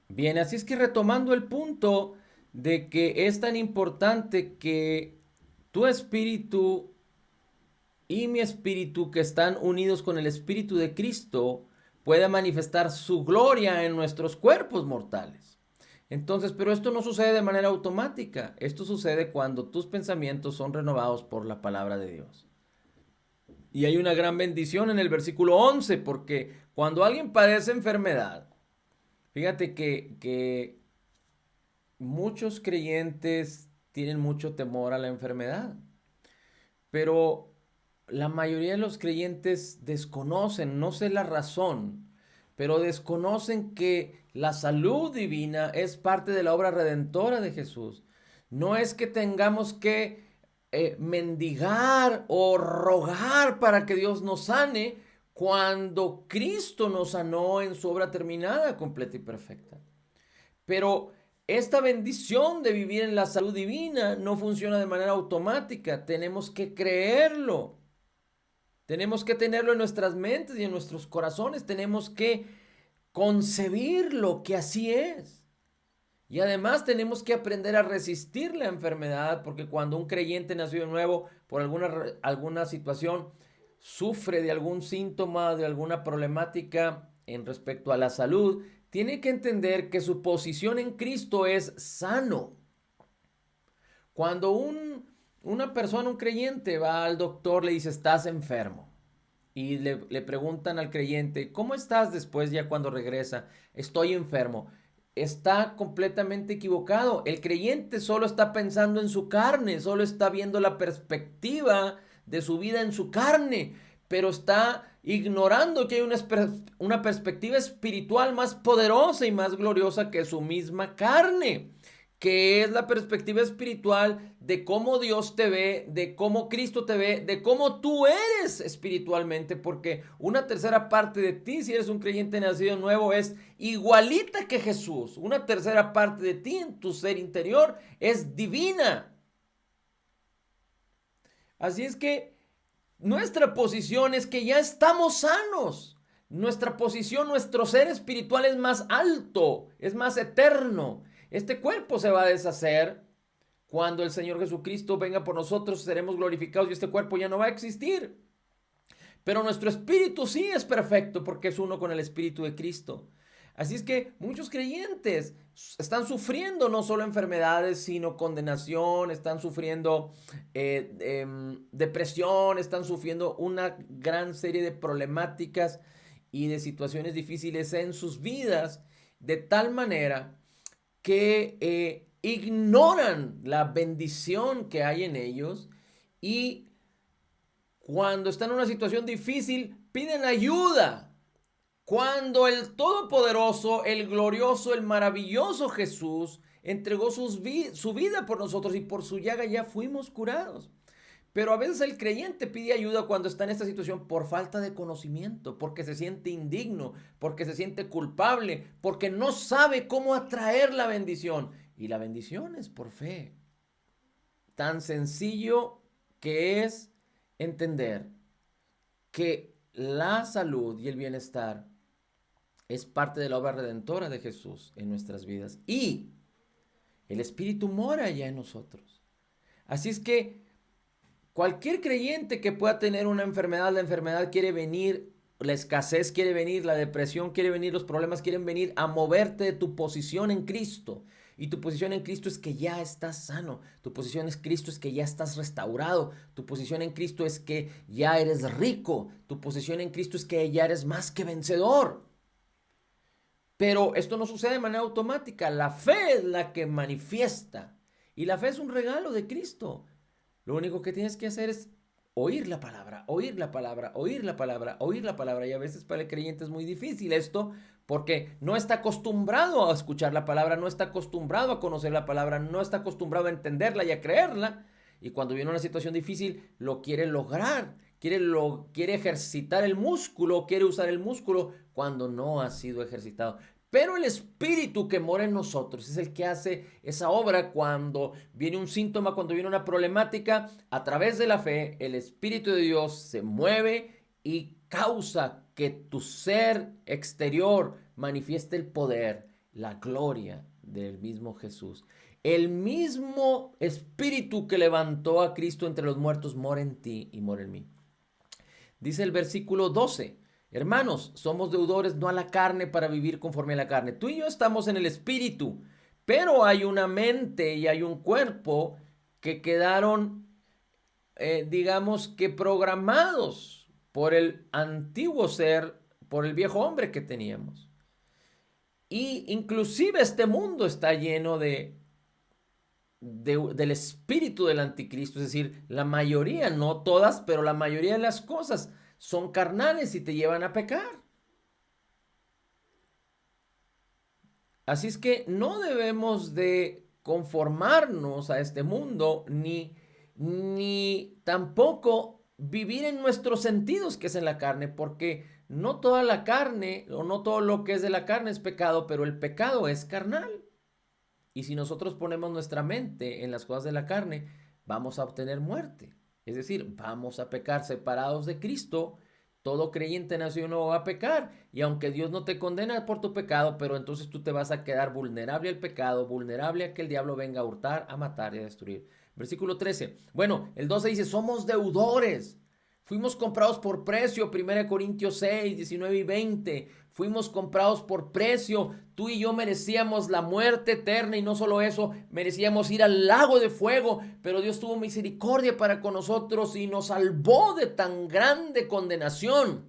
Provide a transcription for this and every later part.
Bien, así es que retomando el punto de que es tan importante que tu espíritu y mi espíritu, que están unidos con el espíritu de Cristo, pueda manifestar su gloria en nuestros cuerpos mortales. Entonces, pero esto no sucede de manera automática. Esto sucede cuando tus pensamientos son renovados por la palabra de Dios. Y hay una gran bendición en el versículo 11, porque cuando alguien padece enfermedad, fíjate que muchos creyentes tienen mucho temor a la enfermedad, pero la mayoría de los creyentes desconocen, no sé la razón, pero desconocen que la salud divina es parte de la obra redentora de Jesús. No es que tengamos que mendigar o rogar para que Dios nos sane cuando Cristo nos sanó en su obra terminada, completa y perfecta. Pero esta bendición de vivir en la salud divina no funciona de manera automática. Tenemos que creerlo. Tenemos que tenerlo en nuestras mentes y en nuestros corazones. Tenemos que concebirlo que así es. Y además tenemos que aprender a resistir la enfermedad, porque cuando un creyente nacido de nuevo por alguna situación sufre de algún síntoma, de alguna problemática en respecto a la salud, tiene que entender que su posición en Cristo es sano. Cuando una persona, un creyente, va al doctor, le dice, estás enfermo. Y le preguntan al creyente, ¿cómo estás después ya cuando regresa? Estoy enfermo. Está completamente equivocado. El creyente solo está pensando en su carne, solo está viendo la perspectiva de su vida en su carne, pero está ignorando que hay una perspectiva espiritual más poderosa y más gloriosa que su misma carne, que es la perspectiva espiritual de cómo Dios te ve, de cómo Cristo te ve, de cómo tú eres espiritualmente, porque una tercera parte de ti, si eres un creyente nacido nuevo, es igualita que Jesús. Una tercera parte de ti en tu ser interior es divina. Así es que nuestra posición es que ya estamos sanos. Nuestra posición, nuestro ser espiritual es más alto, es más eterno. Este cuerpo se va a deshacer. Cuando el Señor Jesucristo venga por nosotros, seremos glorificados y este cuerpo ya no va a existir. Pero nuestro espíritu sí es perfecto porque es uno con el espíritu de Cristo. Así es que muchos creyentes están sufriendo no solo enfermedades, sino condenación, están sufriendo depresión, están sufriendo una gran serie de problemáticas y de situaciones difíciles en sus vidas, de tal manera que ignoran la bendición que hay en ellos y cuando están en una situación difícil piden ayuda. Cuando el Todopoderoso, el glorioso, el maravilloso Jesús entregó su vida por nosotros y por su llaga ya fuimos curados. Pero a veces el creyente pide ayuda cuando está en esta situación por falta de conocimiento, porque se siente indigno, porque se siente culpable, porque no sabe cómo atraer la bendición. Y la bendición es por fe. Tan sencillo que es entender que la salud y el bienestar es parte de la obra redentora de Jesús en nuestras vidas. Y el Espíritu mora ya en nosotros. Así es que cualquier creyente que pueda tener una enfermedad, la enfermedad quiere venir, la escasez quiere venir, la depresión quiere venir, los problemas quieren venir a moverte de tu posición en Cristo. Y tu posición en Cristo es que ya estás sano. Tu posición en Cristo es que ya estás restaurado. Tu posición en Cristo es que ya eres rico. Tu posición en Cristo es que ya eres más que vencedor. Pero esto no sucede de manera automática. La fe es la que manifiesta. Y la fe es un regalo de Cristo. Lo único que tienes que hacer es oír la palabra, oír la palabra, oír la palabra, oír la palabra. Y a veces para el creyente es muy difícil esto porque no está acostumbrado a escuchar la palabra, no está acostumbrado a conocer la palabra, no está acostumbrado a entenderla y a creerla. Y cuando viene una situación difícil, lo quiere lograr, quiere ejercitar el músculo, quiere usar el músculo cuando no ha sido ejercitado. Pero el Espíritu que mora en nosotros es el que hace esa obra cuando viene un síntoma, cuando viene una problemática. A través de la fe, el Espíritu de Dios se mueve y causa que tu ser exterior manifieste el poder la gloria del mismo Jesús. El mismo espíritu que levantó a Cristo entre los muertos mora en ti y mora en mí. Dice el versículo 12, hermanos, somos deudores no a la carne para vivir conforme a la carne. Tú y yo estamos en el espíritu, pero hay una mente y hay un cuerpo que quedaron, digamos que programados por el antiguo ser, por el viejo hombre que teníamos. Y inclusive este mundo está lleno del espíritu del anticristo, es decir, la mayoría, no todas, pero la mayoría de las cosas son carnales y te llevan a pecar. Así es que no debemos de conformarnos a este mundo, ni tampoco vivir en nuestros sentidos, que es en la carne, porque no toda la carne o no todo lo que es de la carne es pecado, pero el pecado es carnal. Y si nosotros ponemos nuestra mente en las cosas de la carne, vamos a obtener muerte. Es decir, vamos a pecar separados de Cristo. Todo creyente nació no va a pecar. Y aunque Dios no te condena por tu pecado, pero entonces tú te vas a quedar vulnerable al pecado, vulnerable a que el diablo venga a hurtar, a matar y a destruir. Versículo 13. Bueno, el 12 dice, somos deudores. Fuimos comprados por precio, 1 Corintios 6, 19 y 20. Fuimos comprados por precio. Tú y yo merecíamos la muerte eterna y no solo eso, merecíamos ir al lago de fuego, pero Dios tuvo misericordia para con nosotros y nos salvó de tan grande condenación.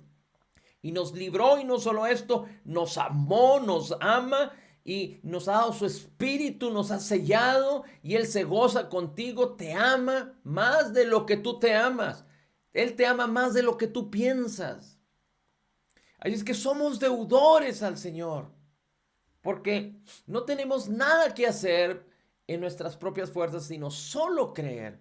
Y nos libró y no solo esto, nos amó, nos ama y nos ha dado su espíritu, nos ha sellado y Él se goza contigo, te ama más de lo que tú te amas. Él te ama más de lo que tú piensas. Así es que somos deudores al Señor, porque no tenemos nada que hacer en nuestras propias fuerzas, sino solo creer.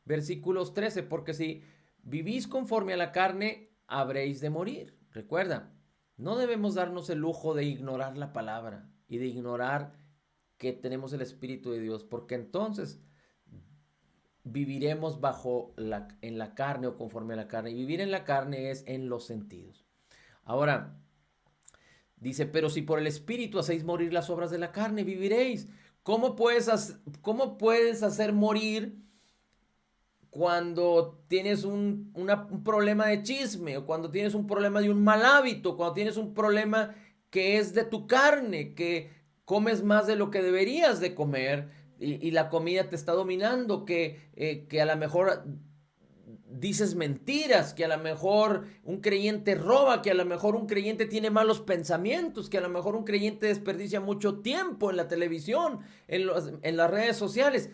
Versículos 13, porque si vivís conforme a la carne, habréis de morir. Recuerda, no debemos darnos el lujo de ignorar la palabra y de ignorar que tenemos el Espíritu de Dios, porque entonces viviremos en la carne o conforme a la carne. Y vivir en la carne es en los sentidos. Ahora, dice, pero si por el Espíritu hacéis morir las obras de la carne, viviréis. ¿Cómo puedes hacer morir cuando tienes un problema de chisme, o cuando tienes un problema de un mal hábito, cuando tienes un problema que es de tu carne, que comes más de lo que deberías de comer? Y la comida te está dominando, que a lo mejor dices mentiras, que a lo mejor un creyente roba, que a lo mejor un creyente tiene malos pensamientos, que a lo mejor un creyente desperdicia mucho tiempo en la televisión, en las redes sociales.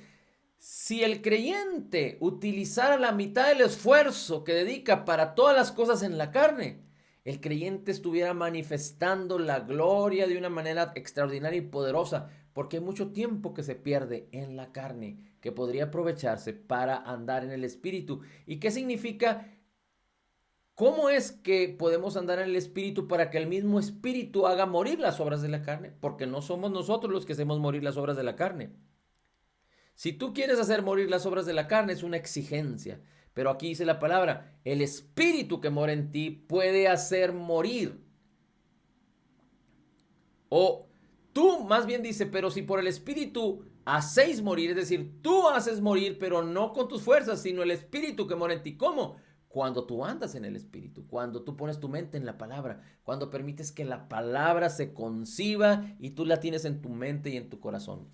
Si el creyente utilizara la mitad del esfuerzo que dedica para todas las cosas en la carne, el creyente estuviera manifestando la gloria de una manera extraordinaria y poderosa, porque hay mucho tiempo que se pierde en la carne que podría aprovecharse para andar en el Espíritu. ¿Y qué significa? ¿Cómo es que podemos andar en el Espíritu para que el mismo Espíritu haga morir las obras de la carne? Porque no somos nosotros los que hacemos morir las obras de la carne. Si tú quieres hacer morir las obras de la carne, es una exigencia. Pero aquí dice la palabra, el Espíritu que mora en ti puede hacer morir. O tú, más bien dice, pero si por el Espíritu hacéis morir, es decir, tú haces morir, pero no con tus fuerzas, sino el Espíritu que mora en ti. ¿Cómo? Cuando tú andas en el Espíritu, cuando tú pones tu mente en la palabra, cuando permites que la palabra se conciba y tú la tienes en tu mente y en tu corazón.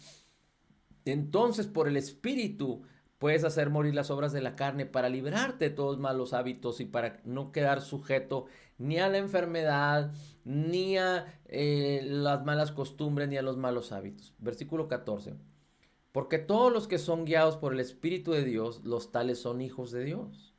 Entonces, por el Espíritu puedes hacer morir las obras de la carne para liberarte de todos malos hábitos y para no quedar sujeto ni a la enfermedad, ni a las malas costumbres, ni a los malos hábitos. Versículo 14. Porque todos los que son guiados por el Espíritu de Dios, los tales son hijos de Dios.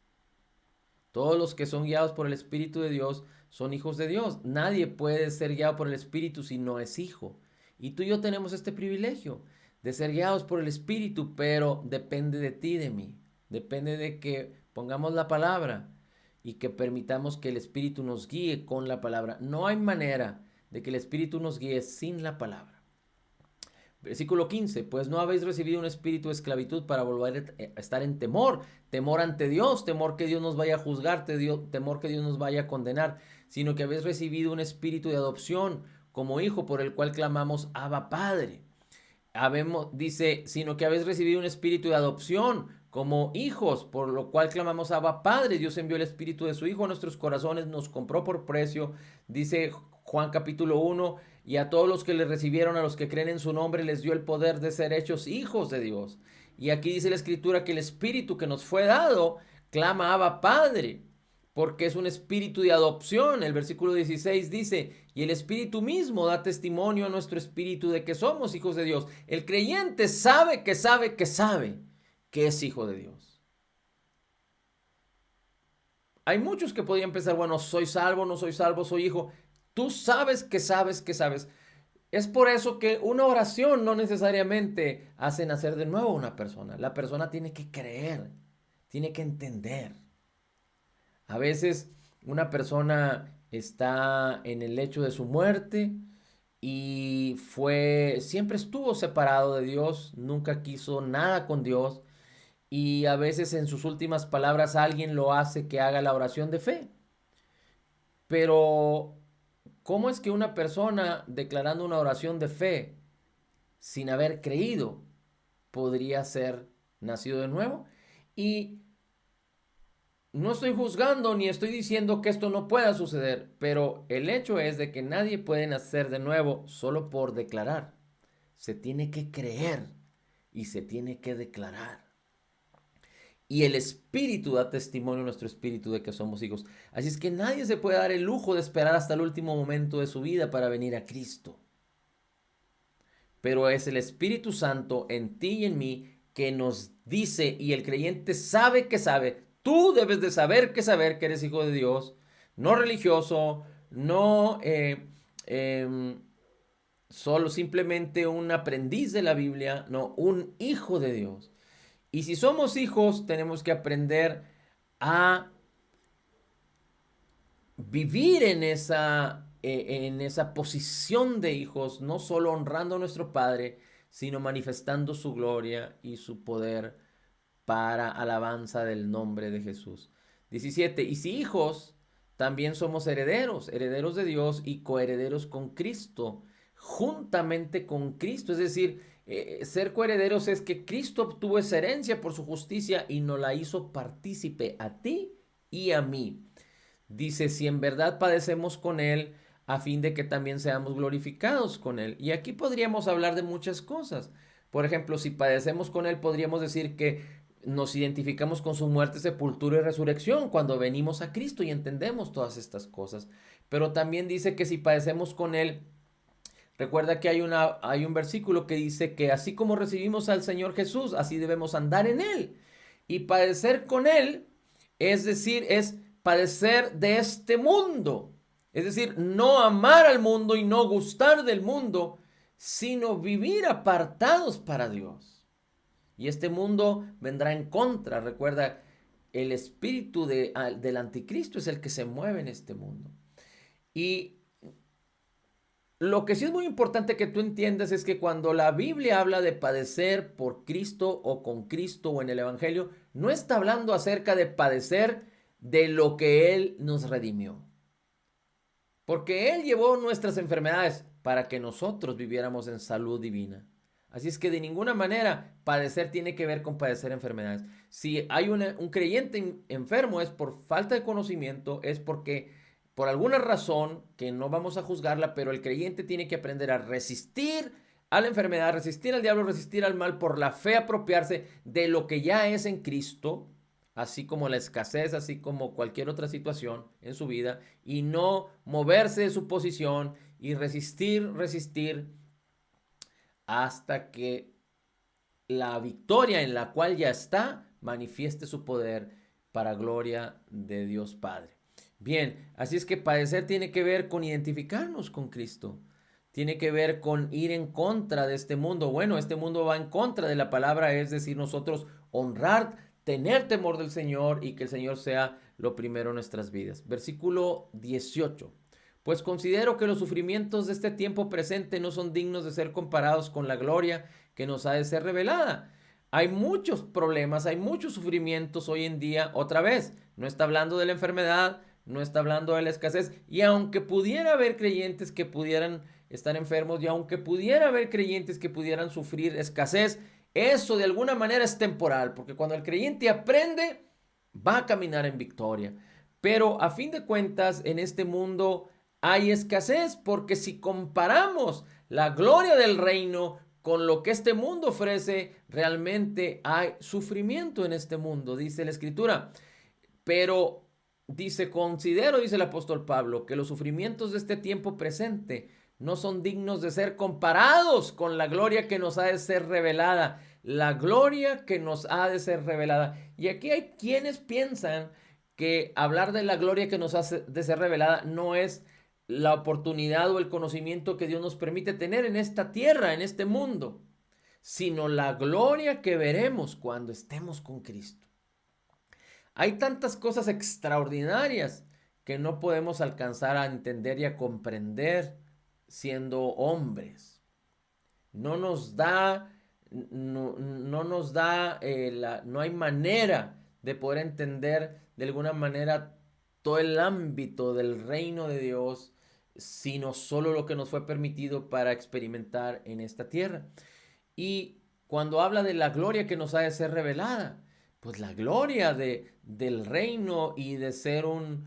Todos los que son guiados por el Espíritu de Dios son hijos de Dios. Nadie puede ser guiado por el Espíritu si no es hijo. Y tú y yo tenemos este privilegio de ser guiados por el Espíritu, pero depende de ti y de mí. Depende de que pongamos la palabra y que permitamos que el Espíritu nos guíe con la palabra. No hay manera de que el Espíritu nos guíe sin la palabra. Versículo 15, pues no habéis recibido un espíritu de esclavitud para volver a estar en temor, temor ante Dios, temor que Dios nos vaya a juzgar, temor que Dios nos vaya a condenar, sino que habéis recibido un espíritu de adopción como hijo, por el cual clamamos Abba Padre. Dice, sino que habéis recibido un espíritu de adopción como hijos, por lo cual clamamos Abba Padre. Dios envió el espíritu de su Hijo a nuestros corazones, nos compró por precio. Dice Juan capítulo 1, y a todos los que le recibieron, a los que creen en su nombre, les dio el poder de ser hechos hijos de Dios. Y aquí dice la Escritura que el espíritu que nos fue dado clama Abba Padre, porque es un espíritu de adopción. El versículo 16 dice, y el espíritu mismo da testimonio a nuestro espíritu de que somos hijos de Dios. El creyente sabe que es hijo de Dios. Hay muchos que podrían pensar, bueno, soy salvo, no soy salvo, soy hijo. Tú sabes que sabes que sabes. Es por eso que una oración no necesariamente hace nacer de nuevo a una persona. La persona tiene que creer, tiene que entender. A veces una persona está en el lecho de su muerte y siempre estuvo separado de Dios, nunca quiso nada con Dios, y a veces en sus últimas palabras alguien lo hace que haga la oración de fe. Pero, ¿cómo es que una persona declarando una oración de fe sin haber creído podría ser nacido de nuevo? Y no estoy juzgando ni estoy diciendo que esto no pueda suceder, pero el hecho es de que nadie puede nacer de nuevo solo por declarar. Se tiene que creer y se tiene que declarar. Y el Espíritu da testimonio a nuestro espíritu de que somos hijos. Así es que nadie se puede dar el lujo de esperar hasta el último momento de su vida para venir a Cristo. Pero es el Espíritu Santo en ti y en mí que nos dice, y el creyente sabe que sabe. Tú debes de saber que eres hijo de Dios, no religioso, no solo simplemente un aprendiz de la Biblia, no, un hijo de Dios. Y si somos hijos, tenemos que aprender a vivir en esa posición de hijos, no solo honrando a nuestro Padre, sino manifestando su gloria y su poder para alabanza del nombre de Jesús. 17. Y si hijos, también somos herederos, herederos de Dios y coherederos con Cristo, juntamente con Cristo. Es decir, ser coherederos es que Cristo obtuvo esa herencia por su justicia y nos la hizo partícipe a ti y a mí. Dice, si en verdad padecemos con Él, a fin de que también seamos glorificados con Él. Y aquí podríamos hablar de muchas cosas. Por ejemplo, si padecemos con Él, podríamos decir que nos identificamos con su muerte, sepultura y resurrección cuando venimos a Cristo y entendemos todas estas cosas. Pero también dice que si padecemos con Él, recuerda que hay un versículo que dice que así como recibimos al Señor Jesús, así debemos andar en Él. Y padecer con Él, es decir, es padecer de este mundo. Es decir, no amar al mundo y no gustar del mundo, sino vivir apartados para Dios. Y este mundo vendrá en contra. Recuerda, el espíritu del anticristo es el que se mueve en este mundo. Y lo que sí es muy importante que tú entiendas es que cuando la Biblia habla de padecer por Cristo o con Cristo o en el Evangelio, no está hablando acerca de padecer de lo que Él nos redimió. Porque Él llevó nuestras enfermedades para que nosotros viviéramos en salud divina. Así es que de ninguna manera padecer tiene que ver con padecer enfermedades. Si hay un creyente enfermo es por falta de conocimiento, es porque por alguna razón que no vamos a juzgarla, pero el creyente tiene que aprender a resistir a la enfermedad, resistir al diablo, resistir al mal, por la fe apropiarse de lo que ya es en Cristo, así como la escasez, así como cualquier otra situación en su vida, y no moverse de su posición y resistir hasta que la victoria en la cual ya está manifieste su poder para gloria de Dios Padre. Bien, así es que padecer tiene que ver con identificarnos con Cristo. Tiene que ver con ir en contra de este mundo. Bueno, este mundo va en contra de la palabra, es decir, nosotros honrar, tener temor del Señor y que el Señor sea lo primero en nuestras vidas. Versículo 18. Pues considero que los sufrimientos de este tiempo presente no son dignos de ser comparados con la gloria que nos ha de ser revelada. Hay muchos problemas, hay muchos sufrimientos hoy en día. Otra vez, no está hablando de la enfermedad, no está hablando de la escasez. Y aunque pudiera haber creyentes que pudieran están enfermos, y aunque pudiera haber creyentes que pudieran sufrir escasez, eso de alguna manera es temporal, porque cuando el creyente aprende, va a caminar en victoria. Pero a fin de cuentas, en este mundo hay escasez, porque si comparamos la gloria del reino con lo que este mundo ofrece, realmente hay sufrimiento en este mundo, dice la Escritura. Pero dice, considero, dice el apóstol Pablo, que los sufrimientos de este tiempo presente no son dignos de ser comparados con la gloria que nos ha de ser revelada. La gloria que nos ha de ser revelada. Y aquí hay quienes piensan que hablar de la gloria que nos ha de ser revelada no es la oportunidad o el conocimiento que Dios nos permite tener en esta tierra, en este mundo, sino la gloria que veremos cuando estemos con Cristo. Hay tantas cosas extraordinarias que no podemos alcanzar a entender y a comprender siendo hombres. No nos da, no hay manera de poder entender de alguna manera todo el ámbito del reino de Dios, sino solo lo que nos fue permitido para experimentar en esta tierra. Y cuando habla de la gloria que nos ha de ser revelada, pues la gloria del reino y de ser un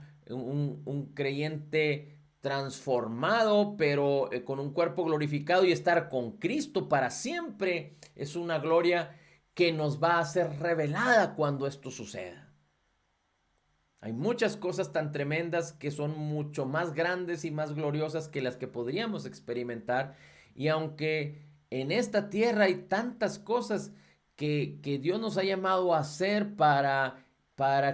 creyente transformado, pero con un cuerpo glorificado y estar con Cristo para siempre, es una gloria que nos va a ser revelada cuando esto suceda. Hay muchas cosas tan tremendas que son mucho más grandes y más gloriosas que las que podríamos experimentar. Y aunque en esta tierra hay tantas cosas que Dios nos ha llamado a hacer para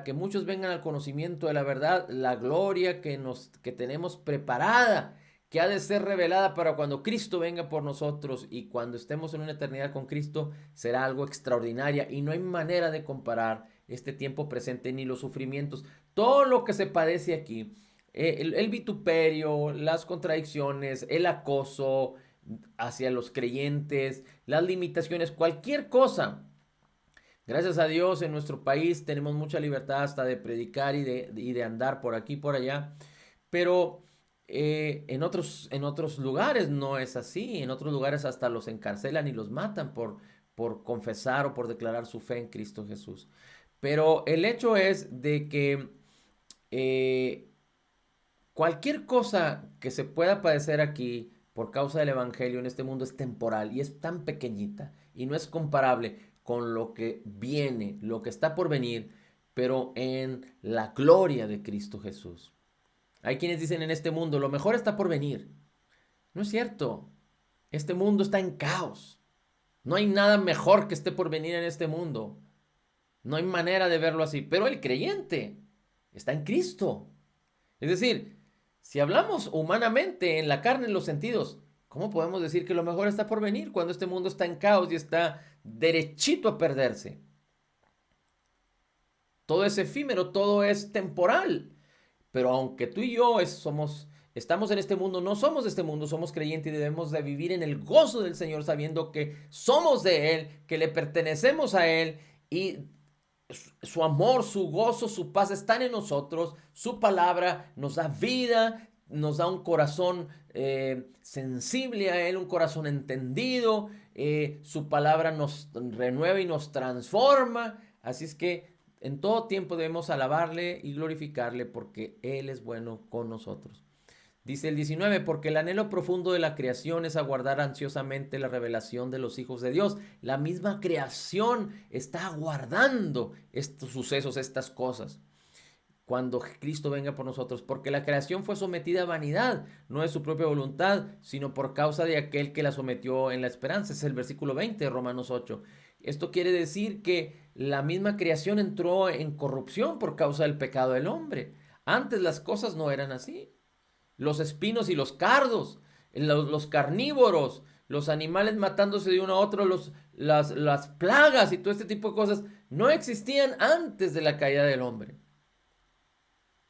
que muchos vengan al conocimiento de la verdad, la gloria que tenemos preparada, que ha de ser revelada para cuando Cristo venga por nosotros y cuando estemos en una eternidad con Cristo, será algo extraordinaria y no hay manera de comparar este tiempo presente ni los sufrimientos, todo lo que se padece aquí, el vituperio, las contradicciones, el acoso hacia los creyentes, las limitaciones, cualquier cosa. Gracias a Dios en nuestro país tenemos mucha libertad hasta de predicar y de andar por aquí y por allá, pero en otros lugares no es así. En otros lugares hasta los encarcelan y los matan por confesar o por declarar su fe en Cristo Jesús. Pero el hecho es de que cualquier cosa que se pueda padecer aquí por causa del evangelio en este mundo es temporal y es tan pequeñita y no es comparable con lo que viene, lo que está por venir, pero en la gloria de Cristo Jesús. Hay quienes dicen en este mundo, lo mejor está por venir. No es cierto. Este mundo está en caos. No hay nada mejor que esté por venir en este mundo. No hay manera de verlo así. Pero el creyente está en Cristo. Es decir, si hablamos humanamente, en la carne, en los sentidos, ¿cómo podemos decir que lo mejor está por venir cuando este mundo está en caos y está derechito a perderse? Todo es efímero, todo es temporal. Pero aunque tú y yo estamos en este mundo, no somos de este mundo, somos creyentes y debemos de vivir en el gozo del Señor, sabiendo que somos de Él, que le pertenecemos a Él y su amor, su gozo, su paz están en nosotros. Su palabra nos da vida, nos da un corazón sensible a Él, un corazón entendido. Su palabra nos renueva y nos transforma. Así es que en todo tiempo debemos alabarle y glorificarle porque Él es bueno con nosotros. Dice el 19, porque el anhelo profundo de la creación es aguardar ansiosamente la revelación de los hijos de Dios. La misma creación está aguardando estos sucesos, estas cosas, cuando Cristo venga por nosotros. Porque la creación fue sometida a vanidad, no de su propia voluntad, sino por causa de aquel que la sometió en la esperanza. Es el versículo 20 de Romanos 8. Esto quiere decir que la misma creación entró en corrupción por causa del pecado del hombre. Antes las cosas no eran así. Los espinos y los cardos, los carnívoros, los animales matándose de uno a otro, las plagas y todo este tipo de cosas no existían antes de la caída del hombre.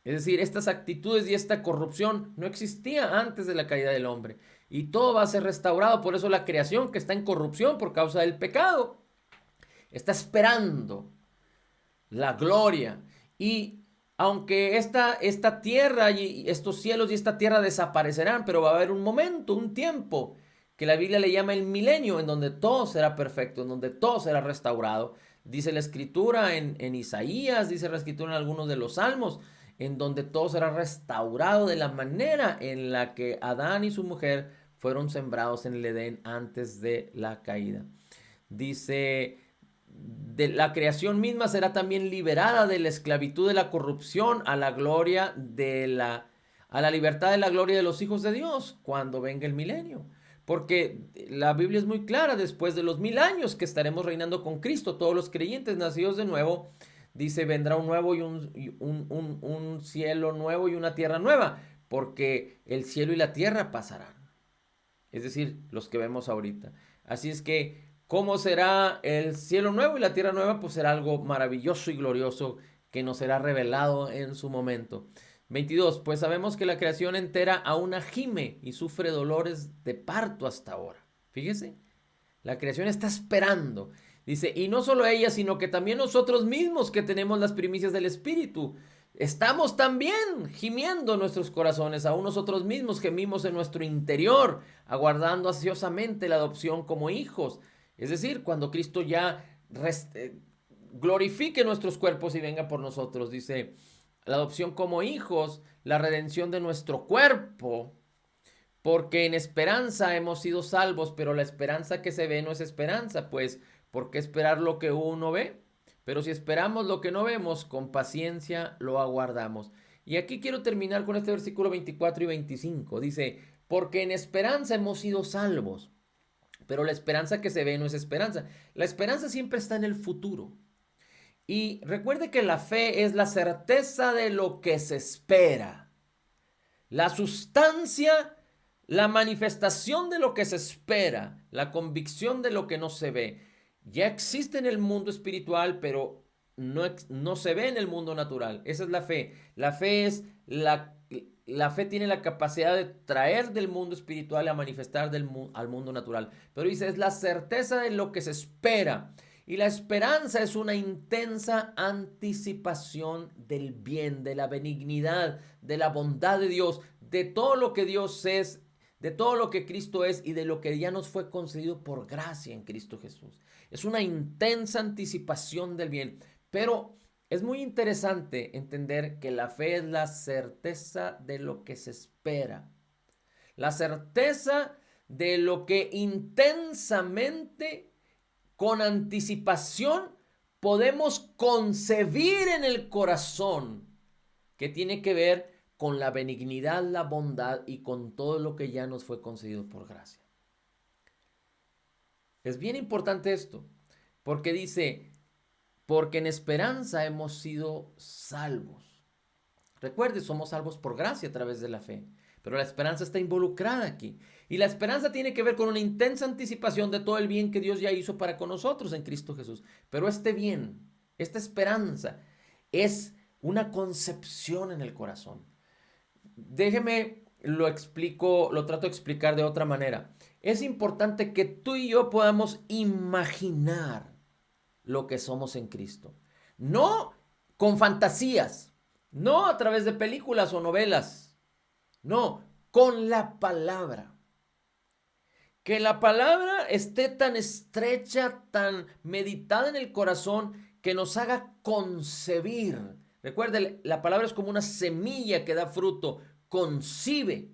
Es decir, estas actitudes y esta corrupción no existía antes de la caída del hombre. Y todo va a ser restaurado. Por eso la creación que está en corrupción por causa del pecado está esperando la gloria. Y aunque esta tierra y estos cielos y esta tierra desaparecerán, pero va a haber un momento, un tiempo, que la Biblia le llama el milenio, en donde todo será perfecto, en donde todo será restaurado. Dice la escritura en Isaías, dice la escritura en algunos de los salmos, en donde todo será restaurado de la manera en la que Adán y su mujer fueron sembrados en el Edén antes de la caída. Dice, de la creación misma será también liberada de la esclavitud de la corrupción a la gloria a la libertad de la gloria de los hijos de Dios cuando venga el milenio. Porque la Biblia es muy clara, después de los 1000 años que estaremos reinando con Cristo, todos los creyentes nacidos de nuevo, dice, vendrá un nuevo y un cielo nuevo y una tierra nueva, porque el cielo y la tierra pasarán. Es decir, los que vemos ahorita. Así es que, ¿cómo será el cielo nuevo y la tierra nueva? Pues será algo maravilloso y glorioso que nos será revelado en su momento. 22. Pues sabemos que la creación entera aún gime y sufre dolores de parto hasta ahora. Fíjese, la creación está esperando. Dice, y no solo ella, sino que también nosotros mismos que tenemos las primicias del Espíritu. Estamos también gimiendo nuestros corazones, aún nosotros mismos gemimos en nuestro interior, aguardando ansiosamente la adopción como hijos. Es decir, cuando Cristo ya glorifique nuestros cuerpos y venga por nosotros, dice, la adopción como hijos, la redención de nuestro cuerpo, porque en esperanza hemos sido salvos, pero la esperanza que se ve no es esperanza, pues, ¿por qué esperar lo que uno ve? Pero si esperamos lo que no vemos, con paciencia lo aguardamos. Y aquí quiero terminar con este versículo 24 y 25. Dice, porque en esperanza hemos sido salvos, pero la esperanza que se ve no es esperanza. La esperanza siempre está en el futuro. Y recuerde que la fe es la certeza de lo que se espera. La sustancia, la manifestación de lo que se espera, la convicción de lo que no se ve. Ya existe en el mundo espiritual, pero no se ve en el mundo natural. Esa es la fe. La fe es la fe tiene la capacidad de traer del mundo espiritual a manifestar al mundo natural. Pero dice, es la certeza de lo que se espera. Y la esperanza es una intensa anticipación del bien, de la benignidad, de la bondad de Dios, de todo lo que Dios es, de todo lo que Cristo es y de lo que ya nos fue concedido por gracia en Cristo Jesús. Es una intensa anticipación del bien. Pero es muy interesante entender que la fe es la certeza de lo que se espera. La certeza de lo que intensamente, con anticipación, podemos concebir en el corazón, que tiene que ver con la benignidad, la bondad y con todo lo que ya nos fue concedido por gracia. Es bien importante esto, porque dice, porque en esperanza hemos sido salvos. Recuerde, somos salvos por gracia a través de la fe, pero la esperanza está involucrada aquí. Y la esperanza tiene que ver con una intensa anticipación de todo el bien que Dios ya hizo para con nosotros en Cristo Jesús. Pero este bien, esta esperanza, es una concepción en el corazón. Déjeme lo explico, lo trato de explicar de otra manera. Es importante que tú y yo podamos imaginar lo que somos en Cristo. No con fantasías, no a través de películas o novelas, no, con la palabra. Que la palabra esté tan estrecha, tan meditada en el corazón, que nos haga concebir. Recuerde, la palabra es como una semilla que da fruto, concibe.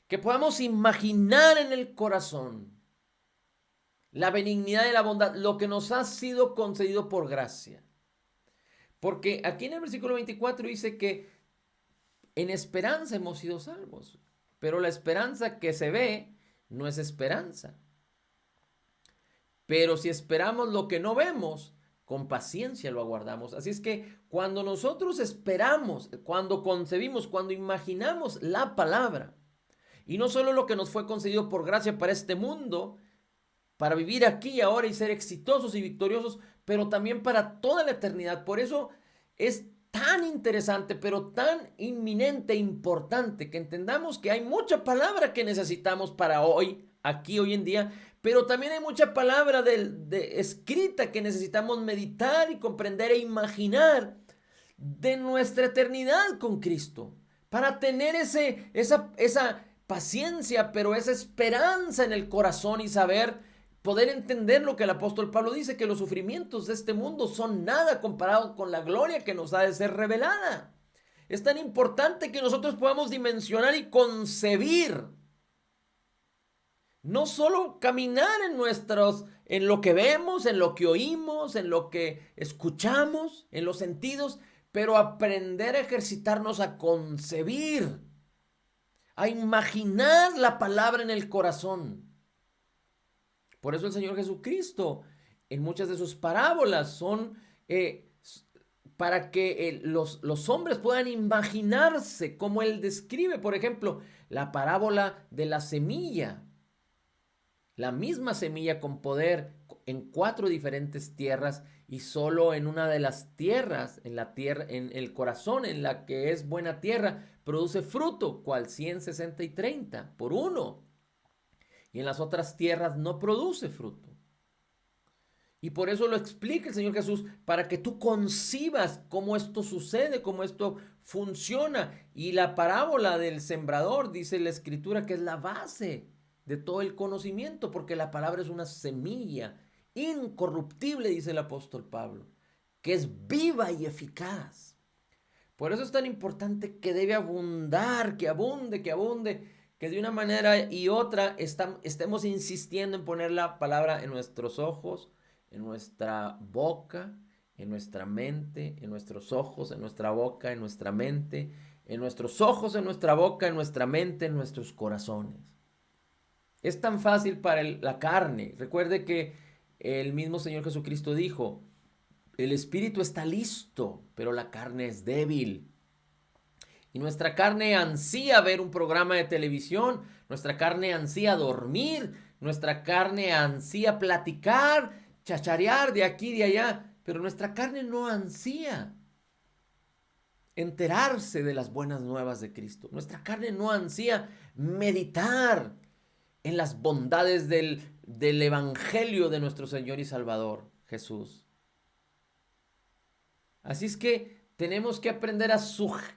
Que podamos imaginar en el corazón la benignidad y la bondad, lo que nos ha sido concedido por gracia. Porque aquí en el versículo 24 dice que en esperanza hemos sido salvos, pero la esperanza que se ve no es esperanza. Pero si esperamos lo que no vemos, con paciencia lo aguardamos. Así es que cuando nosotros esperamos, cuando concebimos, cuando imaginamos la palabra, y no solo lo que nos fue concedido por gracia para este mundo, para vivir aquí y ahora y ser exitosos y victoriosos, pero también para toda la eternidad. Por eso es tan interesante, pero tan inminente e importante que entendamos que hay mucha palabra que necesitamos para hoy, aquí, hoy en día, pero también hay mucha palabra escrita que necesitamos meditar y comprender e imaginar de nuestra eternidad con Cristo, para tener esa paciencia, pero esa esperanza en el corazón y saber, poder entender lo que el apóstol Pablo dice, que los sufrimientos de este mundo son nada comparado con la gloria que nos ha de ser revelada. Es tan importante que nosotros podamos dimensionar y concebir, no solo caminar en lo que vemos, en lo que oímos, en lo que escuchamos, en los sentidos, pero aprender a ejercitarnos a concebir, a imaginar la palabra en el corazón. Por eso el Señor Jesucristo, en muchas de sus parábolas, son para que los hombres puedan imaginarse como Él describe. Por ejemplo, la parábola de la semilla. La misma semilla con poder en 4 diferentes tierras, y solo en una de las tierras, en la tierra, en el corazón, en la que es buena tierra, produce fruto, cual 100, 60 y 30 por uno. Y en las otras tierras no produce fruto. Y por eso lo explica el Señor Jesús, para que tú concibas cómo esto sucede, cómo esto funciona. Y la parábola del sembrador, dice la Escritura, que es la base de todo el conocimiento, porque la palabra es una semilla incorruptible, dice el apóstol Pablo, que es viva y eficaz. Por eso es tan importante que debe abundar, que abunde, que de una manera y otra estemos insistiendo en poner la palabra en nuestros ojos, en nuestra boca, en nuestra mente, en nuestros ojos, en nuestra boca, en nuestra mente, en nuestros ojos, en nuestra boca, en nuestra mente, en nuestros corazones. Es tan fácil para la carne. Recuerde que el mismo Señor Jesucristo dijo, el espíritu está listo, pero la carne es débil. Y nuestra carne ansía ver un programa de televisión, nuestra carne ansía dormir, nuestra carne ansía platicar, chacharear de aquí y de allá, pero nuestra carne no ansía enterarse de las buenas nuevas de Cristo. Nuestra carne no ansía meditar en las bondades del Evangelio de nuestro Señor y Salvador, Jesús. Así es que tenemos que aprender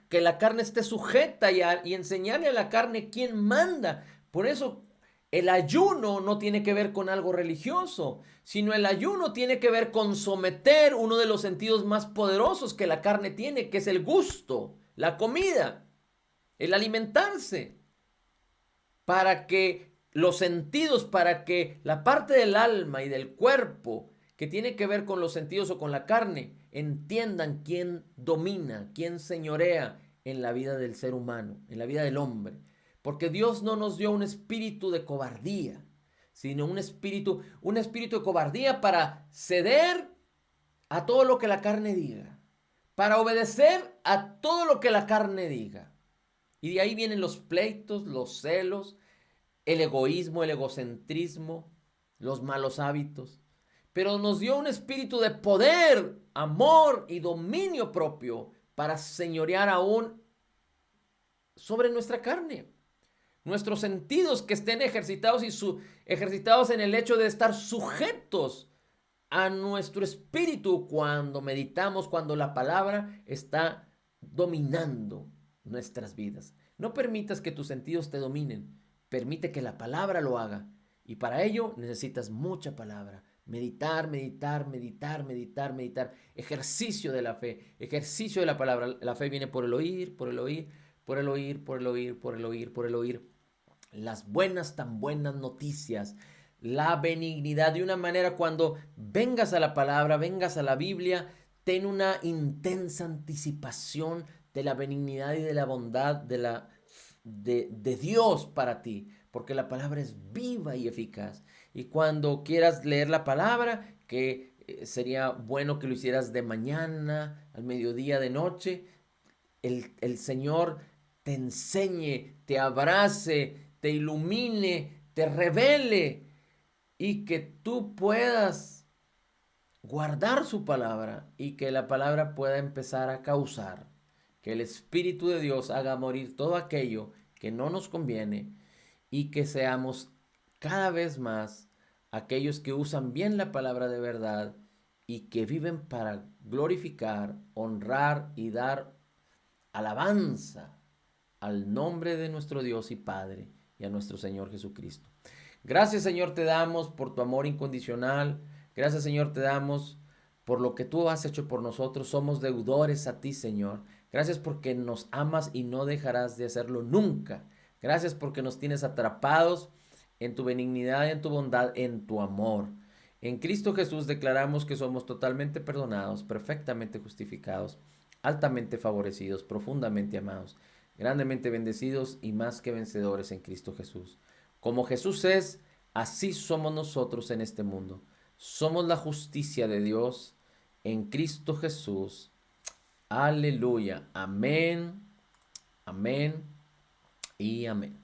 que la carne esté sujeta y enseñarle a la carne quién manda. Por eso el ayuno no tiene que ver con algo religioso, sino el ayuno tiene que ver con someter uno de los sentidos más poderosos que la carne tiene, que es el gusto, la comida, el alimentarse, para que los sentidos, para que la parte del alma y del cuerpo que tiene que ver con los sentidos o con la carne, entiendan quién domina, quién señorea en la vida del ser humano, en la vida del hombre. Porque Dios no nos dio un espíritu de cobardía, sino un espíritu de cobardía para ceder a todo lo que la carne diga, para obedecer a todo lo que la carne diga. Y de ahí vienen los pleitos, los celos, el egoísmo, el egocentrismo, los malos hábitos. Pero nos dio un espíritu de poder, amor y dominio propio para señorear aún sobre nuestra carne. Nuestros sentidos que estén ejercitados ejercitados en el hecho de estar sujetos a nuestro espíritu cuando meditamos, cuando la palabra está dominando nuestras vidas. No permitas que tus sentidos te dominen. Permite que la palabra lo haga. Y para ello necesitas mucha palabra. Meditar, meditar, meditar, meditar, meditar. Ejercicio de la fe, ejercicio de la palabra. La fe viene por el oír, por el oír, por el oír, por el oír, por el oír, por el oír. Las buenas, tan buenas noticias. La benignidad, de una manera, cuando vengas a la palabra, vengas a la Biblia, ten una intensa anticipación de la benignidad y de la bondad de Dios para ti, porque la palabra es viva y eficaz. Y cuando quieras leer la palabra, que sería bueno que lo hicieras de mañana, al mediodía, de noche, el Señor te enseñe, te abrace, te ilumine, te revele, y que tú puedas guardar su palabra y que la palabra pueda empezar a causar que el Espíritu de Dios haga morir todo aquello que no nos conviene, y que seamos cada vez más aquellos que usan bien la palabra de verdad y que viven para glorificar, honrar y dar alabanza al nombre de nuestro Dios y Padre y a nuestro Señor Jesucristo. Gracias, Señor, te damos por tu amor incondicional. Gracias, Señor, te damos por lo que tú has hecho por nosotros. Somos deudores a ti, Señor. Gracias porque nos amas y no dejarás de hacerlo nunca. Gracias porque nos tienes atrapados en tu benignidad, en tu bondad, en tu amor. En Cristo Jesús declaramos que somos totalmente perdonados, perfectamente justificados, altamente favorecidos, profundamente amados, grandemente bendecidos y más que vencedores en Cristo Jesús. Como Jesús es, así somos nosotros en este mundo. Somos la justicia de Dios en Cristo Jesús. Aleluya. Amén, amén y amén.